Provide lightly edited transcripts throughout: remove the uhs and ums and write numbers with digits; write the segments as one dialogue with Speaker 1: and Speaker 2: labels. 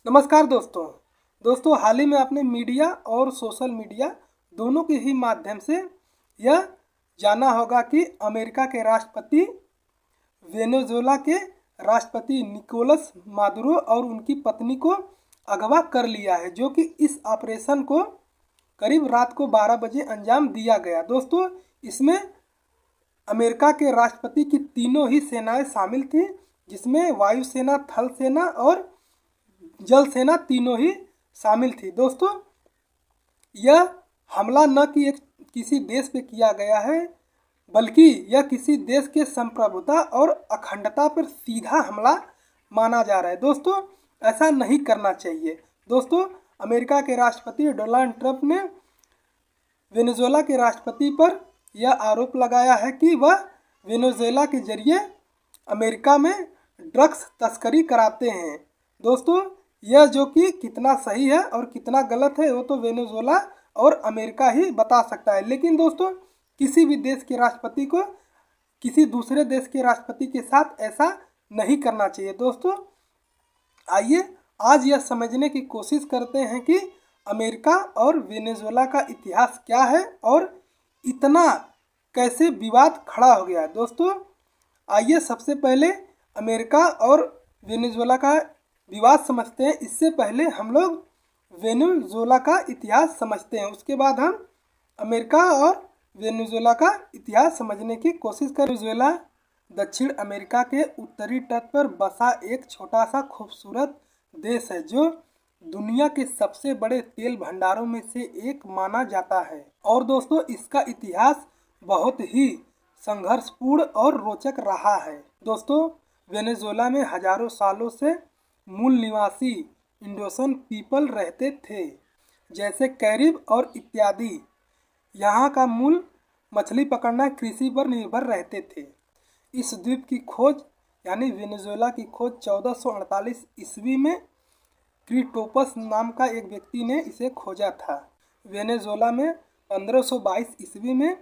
Speaker 1: नमस्कार दोस्तों हाल ही में आपने मीडिया और सोशल मीडिया दोनों के ही माध्यम से यह जाना होगा कि अमेरिका के राष्ट्रपति वेनेजुएला के राष्ट्रपति निकोलस मादुरो और उनकी पत्नी को अगवा कर लिया है, जो कि इस ऑपरेशन को करीब रात को 12 बजे अंजाम दिया गया। दोस्तों, इसमें अमेरिका के राष्ट्रपति की तीनों ही सेनाएं शामिल थी, जिसमें वायुसेना, थल सेना और जल सेना तीनों ही शामिल थी। दोस्तों, यह हमला न कि किसी देश पे किया गया है, बल्कि यह किसी देश के संप्रभुता और अखंडता पर सीधा हमला माना जा रहा है। दोस्तों, ऐसा नहीं करना चाहिए। दोस्तों, अमेरिका के राष्ट्रपति डोनाल्ड ट्रंप ने वेनेजुएला के राष्ट्रपति पर यह आरोप लगाया है कि वह वेनेजुएला के जरिए अमेरिका में ड्रग्स तस्करी कराते हैं। दोस्तों, यह जो कि कितना सही है और कितना गलत है वो तो वेनेजुएला और अमेरिका ही बता सकता है। लेकिन दोस्तों, किसी भी देश के राष्ट्रपति को किसी दूसरे देश के राष्ट्रपति के साथ ऐसा नहीं करना चाहिए। दोस्तों, आइए आज यह समझने की कोशिश करते हैं कि अमेरिका और वेनेजुएला का इतिहास क्या है और इतना कैसे विवाद खड़ा हो गया। दोस्तों, आइए सबसे पहले अमेरिका और वेनेजुएला का विवाद समझते हैं। इससे पहले हम लोग वेनेजुएला का इतिहास समझते हैं, उसके बाद हम अमेरिका और वेनेजुएला का इतिहास समझने की कोशिश करें। वेनेजुएला दक्षिण अमेरिका के उत्तरी तट पर बसा एक छोटा सा खूबसूरत देश है, जो दुनिया के सबसे बड़े तेल भंडारों में से एक माना जाता है। और दोस्तों, इसका इतिहास बहुत ही संघर्षपूर्ण और रोचक रहा है। दोस्तों, वेनेजुएला में हजारों सालों से मूल निवासी इंडोसन पीपल रहते थे, जैसे कैरिब और इत्यादि। यहाँ का मूल मछली पकड़ना, कृषि पर निर्भर रहते थे। इस द्वीप की खोज यानी वेनेजुएला की खोज 1448 ईस्वी में क्रिस्टोफर नाम का एक व्यक्ति ने इसे खोजा था। वेनेजुएला में 1522 ईस्वी में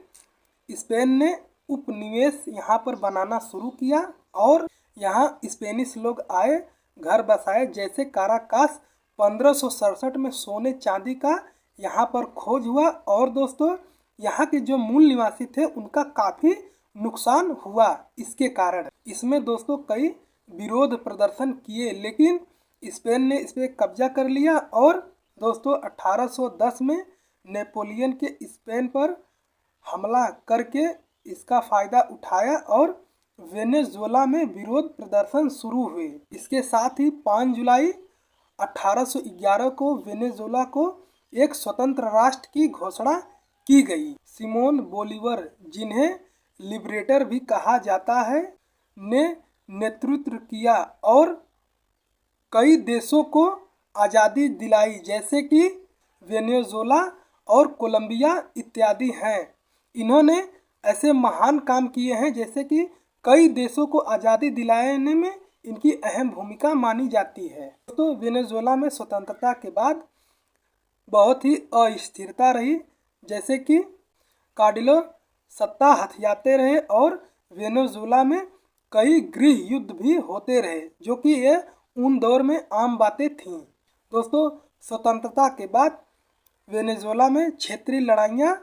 Speaker 1: स्पेन ने उपनिवेश यहाँ पर बनाना शुरू किया और यहाँ स्पेनिश लोग आए, घर बसाए, जैसे काराकास। 1567 में सोने चांदी का यहाँ पर खोज हुआ और दोस्तों, यहाँ के जो मूल निवासी थे उनका काफ़ी नुकसान हुआ इसके कारण। इसमें दोस्तों कई विरोध प्रदर्शन किए, लेकिन स्पेन ने इस पर कब्जा कर लिया। और दोस्तों, 1810 में नेपोलियन के स्पेन पर हमला करके इसका फ़ायदा उठाया और वेनेजुएला में विरोध प्रदर्शन शुरू हुए। इसके साथ ही 5 जुलाई 1811 को वेनेजुएला को एक स्वतंत्र राष्ट्र की घोषणा की गई। सिमोन बोलीवर, जिन्हें लिबरेटर भी कहा जाता है, ने नेतृत्व किया और कई देशों को आज़ादी दिलाई, जैसे कि वेनेजुएला और कोलंबिया इत्यादि हैं। इन्होंने ऐसे महान काम किए हैं, जैसे कि कई देशों को आज़ादी दिलाने में इनकी अहम भूमिका मानी जाती है। तो वेनेजुएला में स्वतंत्रता के बाद बहुत ही अस्थिरता रही, जैसे कि काडिलो सत्ता हथियाते रहे और वेनेजुएला में कई गृह युद्ध भी होते रहे, जो कि ये उन दौर में आम बातें थीं। दोस्तों, स्वतंत्रता के बाद वेनेजुएला में क्षेत्रीय लड़ाइयाँ,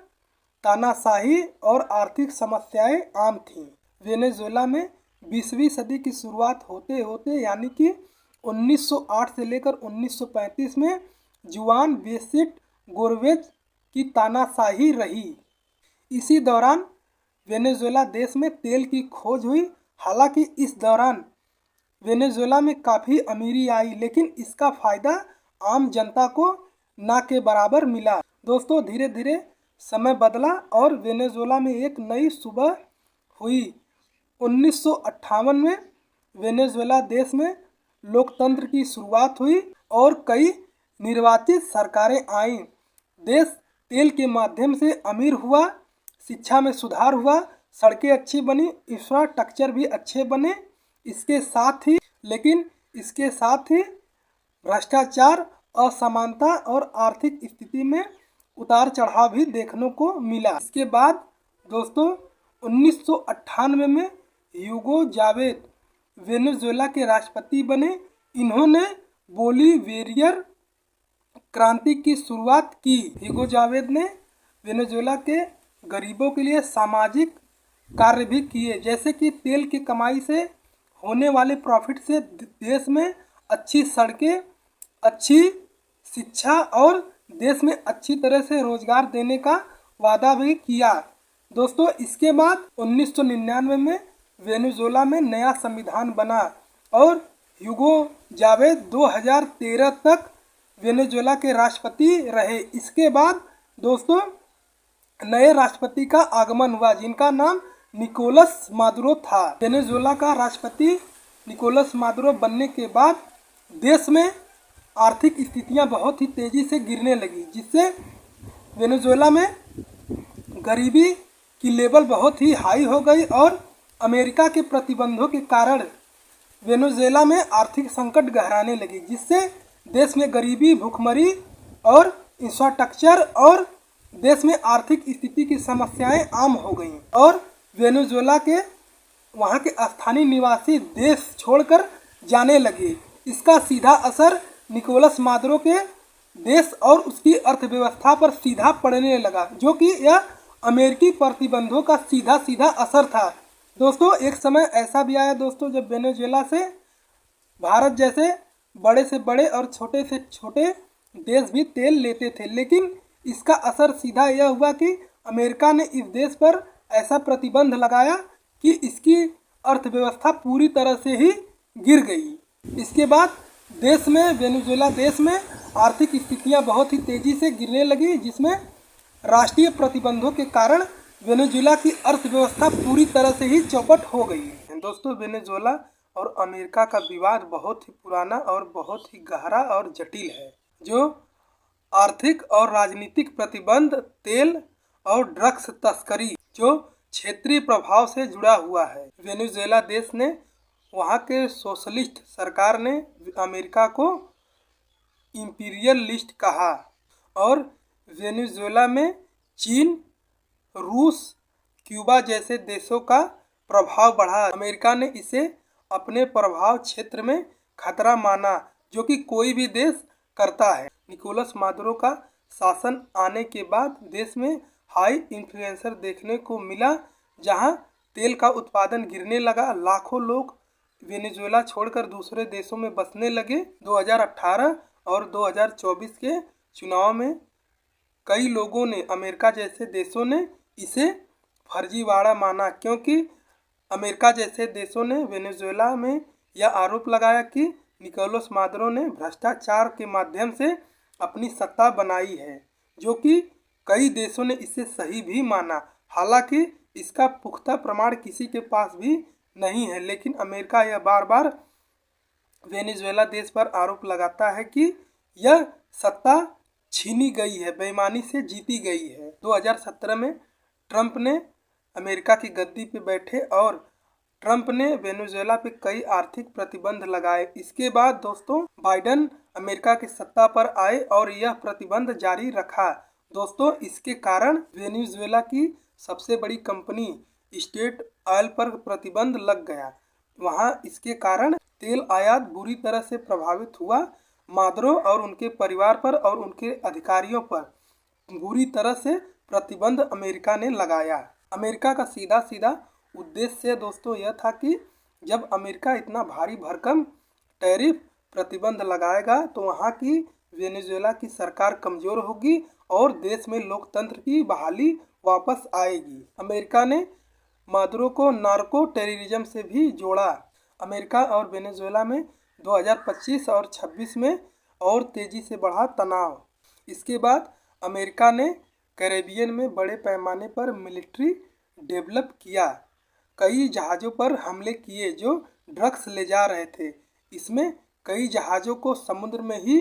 Speaker 1: तानाशाही और आर्थिक समस्याएं आम थीं। वेनेजुएला में 20वीं सदी की शुरुआत होते होते यानी कि 1908 से लेकर 1935 में जुआन बेसिट गोरवेज की तानाशाही रही। इसी दौरान वेनेजुएला देश में तेल की खोज हुई। हालांकि इस दौरान वेनेजुएला में काफ़ी अमीरी आई, लेकिन इसका फ़ायदा आम जनता को ना के बराबर मिला। दोस्तों, धीरे धीरे समय बदला और वेनेजुएला में एक नई सुबह हुई। 1958 में वेनेजुएला देश में लोकतंत्र की शुरुआत हुई और कई निर्वाचित सरकारें आईं। देश तेल के माध्यम से अमीर हुआ, शिक्षा में सुधार हुआ, सड़कें अच्छी बनी, इंफ्रास्ट्रक्चर भी अच्छे बने। इसके साथ ही भ्रष्टाचार, असमानता और आर्थिक स्थिति में उतार चढ़ाव भी देखने को मिला। इसके बाद दोस्तों, 1998 में ह्यूगो चावेज वेनेजुएला के राष्ट्रपति बने। इन्होंने बोलीवियन क्रांति की शुरुआत की। ह्यूगो जावेद ने वेनेजुएला के गरीबों के लिए सामाजिक कार्य भी किए, जैसे कि तेल की कमाई से होने वाले प्रॉफिट से देश में अच्छी सड़कें, अच्छी शिक्षा और देश में अच्छी तरह से रोजगार देने का वादा भी किया। दोस्तों इसके बाद 1999 में वेनेजुएला में नया संविधान बना और ह्यूगो जावेद 2013 तक वेनेजुएला के राष्ट्रपति रहे। इसके बाद दोस्तों नए राष्ट्रपति का आगमन हुआ, जिनका नाम निकोलस मादुरो था। वेनेजुएला का राष्ट्रपति निकोलस मादुरो बनने के बाद देश में आर्थिक स्थितियां बहुत ही तेजी से गिरने लगी, जिससे वेनेजुएला में गरीबी की लेवल बहुत ही हाई हो गई और अमेरिका के प्रतिबंधों के कारण वेनेजुएला में आर्थिक संकट गहराने लगी, जिससे देश में गरीबी, भूखमरी और इंफ्रास्ट्रक्चर और देश में आर्थिक स्थिति की समस्याएं आम हो गईं और वेनेजुएला के वहां के स्थानीय निवासी देश छोड़कर जाने लगे। इसका सीधा असर निकोलस मादुरो के देश और उसकी अर्थव्यवस्था पर सीधा पड़ने लगा, जो कि यह अमेरिकी प्रतिबंधों का सीधा सीधा असर था। दोस्तों एक समय ऐसा भी आया दोस्तों, जब वेनेजुएला से भारत जैसे बड़े से बड़े और छोटे से छोटे देश भी तेल लेते थे, लेकिन इसका असर सीधा यह हुआ कि अमेरिका ने इस देश पर ऐसा प्रतिबंध लगाया कि इसकी अर्थव्यवस्था पूरी तरह से ही गिर गई। इसके बाद देश में वेनेजुएला देश में आर्थिक स्थितियां बहुत ही तेजी से गिरने लगी, जिसमें राष्ट्रीय प्रतिबंधों के कारण वेनेजुएला की अर्थव्यवस्था पूरी तरह से ही चौपट हो गई। दोस्तों वेनेजुएला और अमेरिका का विवाद बहुत ही पुराना और बहुत ही गहरा और जटिल है, जो आर्थिक और राजनीतिक प्रतिबंध, तेल और ड्रग्स तस्करी जो क्षेत्रीय प्रभाव से जुड़ा हुआ है। वेनेजुएला देश ने वहाँ के सोशलिस्ट सरकार ने अमेरिका को इंपीरियल लिस्ट कहा और वेनेजुएला में चीन, रूस, क्यूबा जैसे देशों का प्रभाव बढ़ा। अमेरिका ने इसे अपने प्रभाव क्षेत्र में खतरा माना, जो कि कोई भी देश करता है। निकोलस मादुरो का शासन आने के बाद देश में हाई इन्फ्लुएंसर देखने को मिला, जहां तेल का उत्पादन गिरने लगा। लाखों लोग वेनेजुएला छोड़कर दूसरे देशों में बसने लगे। 2018 और 2024 के चुनाव में कई लोगों ने, अमेरिका जैसे देशों ने इसे फर्जीवाड़ा माना, क्योंकि अमेरिका जैसे देशों ने वेनेजुएला में यह आरोप लगाया कि निकोलस मादुरो ने भ्रष्टाचार के माध्यम से अपनी सत्ता बनाई है, जो कि कई देशों ने इसे सही भी माना। हालांकि इसका पुख्ता प्रमाण किसी के पास भी नहीं है, लेकिन अमेरिका यह बार बार वेनेजुएला देश पर आरोप लगाता है कि यह सत्ता छीनी गई है, बेईमानी से जीती गई है। 2017 में ट्रंप ने अमेरिका की गद्दी पे बैठे और ट्रंप ने वेनेजुएला पे कई आर्थिक प्रतिबंध लगाए। इसके बाद दोस्तों बाइडेन अमेरिका की सत्ता पर आए और यह प्रतिबंध जारी रखा। दोस्तों इसके कारण वेनेजुएला की सबसे बड़ी कंपनी स्टेट ऑयल पर प्रतिबंध लग गया। वहां इसके कारण तेल आयात बुरी तरह से प्रभावित हुआ। मादुरो और उनके परिवार पर और उनके अधिकारियों पर बुरी तरह से प्रतिबंध अमेरिका ने लगाया। अमेरिका का सीधा सीधा उद्देश्य दोस्तों यह था कि जब अमेरिका इतना भारी भरकम टैरिफ प्रतिबंध लगाएगा तो वहाँ की वेनेजुएला की सरकार कमज़ोर होगी और देश में लोकतंत्र की बहाली वापस आएगी। अमेरिका ने मादुरो को नार्को टेररिज्म से भी जोड़ा। अमेरिका और वेनेजुएला में 2025 और 26 में और तेज़ी से बढ़ा तनाव। इसके बाद अमेरिका ने कैरेबियन में बड़े पैमाने पर मिलिट्री डेवलप किया। कई जहाज़ों पर हमले किए जो ड्रग्स ले जा रहे थे। इसमें कई जहाज़ों को समुद्र में ही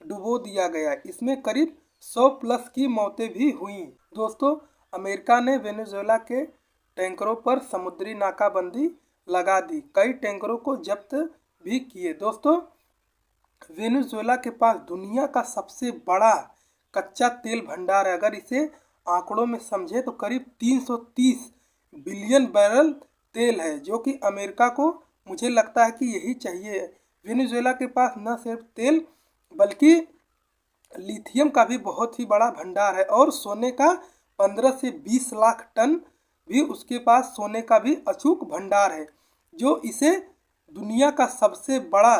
Speaker 1: डुबो दिया गया। इसमें करीब 100+ की मौतें भी हुई। दोस्तों अमेरिका ने वेनेजुएला के टैंकरों पर समुद्री नाकाबंदी लगा दी, कई टैंकरों को जब्त भी किए। दोस्तों वेनेजुएला के पास दुनिया का सबसे बड़ा कच्चा तेल भंडार है। अगर इसे आंकड़ों में समझे तो करीब 330 बिलियन बैरल तेल है, जो कि अमेरिका को मुझे लगता है कि यही चाहिए। वेनेजुएला के पास न सिर्फ तेल बल्कि लिथियम का भी बहुत ही बड़ा भंडार है और सोने का 15 से 20 लाख टन भी उसके पास सोने का भी अचूक भंडार है, जो इसे दुनिया का सबसे बड़ा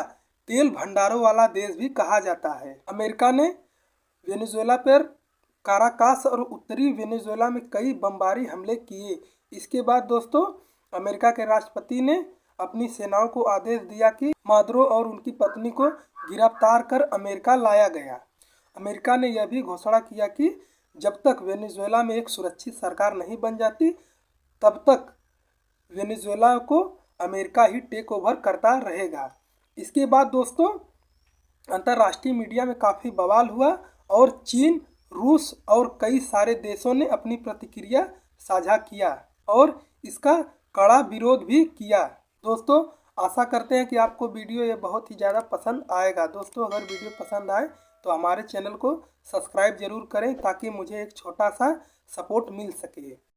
Speaker 1: तेल भंडारों वाला देश भी कहा जाता है। अमेरिका ने वेनेजुएला पर काराकास और उत्तरी वेनेजुएला में कई बमबारी हमले किए। इसके बाद दोस्तों अमेरिका के राष्ट्रपति ने अपनी सेनाओं को आदेश दिया कि मादुरो और उनकी पत्नी को गिरफ्तार कर अमेरिका लाया गया। अमेरिका ने यह भी घोषणा किया कि जब तक वेनेजुएला में एक सुरक्षित सरकार नहीं बन जाती तब तक वेनेजुएला को अमेरिका ही टेक ओवर करता रहेगा। इसके बाद दोस्तों अंतर्राष्ट्रीय मीडिया में काफ़ी बवाल हुआ और चीन, रूस और कई सारे देशों ने अपनी प्रतिक्रिया साझा किया और इसका कड़ा विरोध भी किया। दोस्तों आशा करते हैं कि आपको वीडियो ये बहुत ही ज़्यादा पसंद आएगा। दोस्तों अगर वीडियो पसंद आए तो हमारे चैनल को सब्सक्राइब जरूर करें ताकि मुझे एक छोटा सा सपोर्ट मिल सके।